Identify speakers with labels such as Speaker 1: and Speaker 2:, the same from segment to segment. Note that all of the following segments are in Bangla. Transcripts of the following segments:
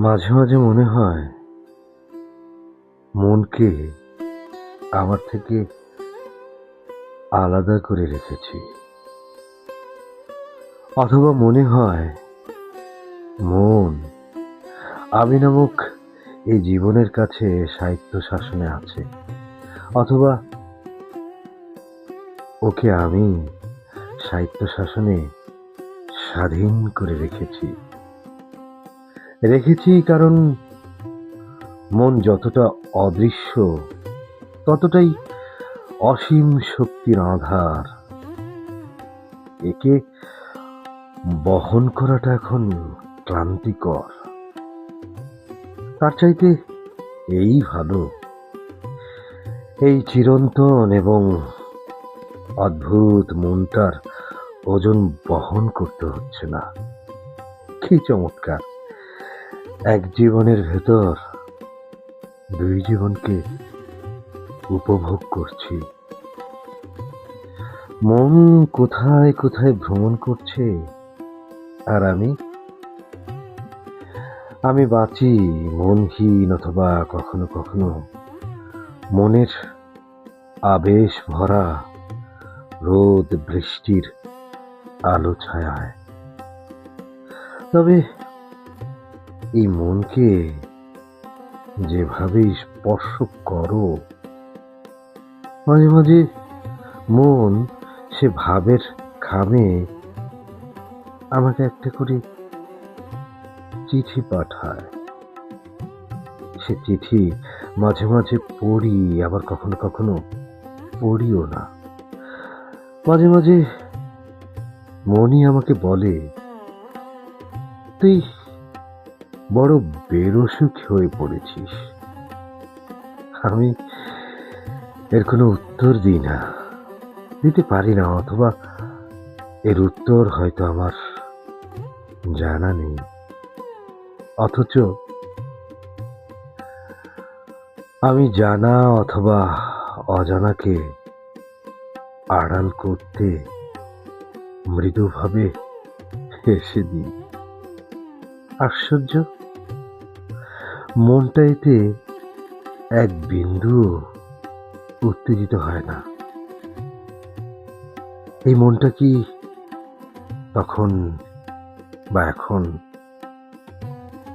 Speaker 1: মাঝে মাঝে মনে হয় মনকে আমার থেকে আলাদা করে রেখেছি, অথবা মনে হয় মন আমি নামক এই জীবনের কাছে সাহিত্য শাসনে আছে, অথবা ওকে আমি সাহিত্য শাসনে স্বাধীন করে রেখেছি কারণ মন যতটা অদৃশ্য ততটাই অসীম শক্তির আধার। একে বহন করাটা এখন ক্লান্তিকর। তার চাইতে এই ভালো, এই চিরন্তন এবং অদ্ভুত মনটার ওজন বহন করতে হচ্ছে না। কি চমৎকার! এক জীবনের ভেতর দুই জীবনকে উপভোগ করছি। মন কোথায় কোথায় ভ্রমণ করছে, আর আমি বাঁচি মনহীন, অথবা কখনো কখনো মনের আবেশ ভরা রোদ বৃষ্টির আলো ছায়ায়। তবে এই মনকে যেভাবে স্পর্শ করো, মাঝে মাঝে মন সে ভাবের খামে আমাকে একটা করে চিঠি পাঠায়। সে চিঠি মাঝে মাঝে পড়ি, আবার কখনো কখনো পড়িও না। মাঝে মাঝে মনই আমাকে বলে, তুই বড় বেরসুখ হয়ে পড়েছিস। আমি এর কোনো উত্তর দিই না, দিতে পারি না, অথবা এর উত্তর হয়তো আমার জানা নেই। অথচ আমি জানা অথবা অজানাকে আড়াল করতে মৃদুভাবে হেসে দিই। আশ্চর্য, মনটা এতে এক বিন্দু উত্তেজিত হয় না। এই মনটা কি তখন বা এখন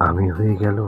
Speaker 1: আমি হয়ে গেল?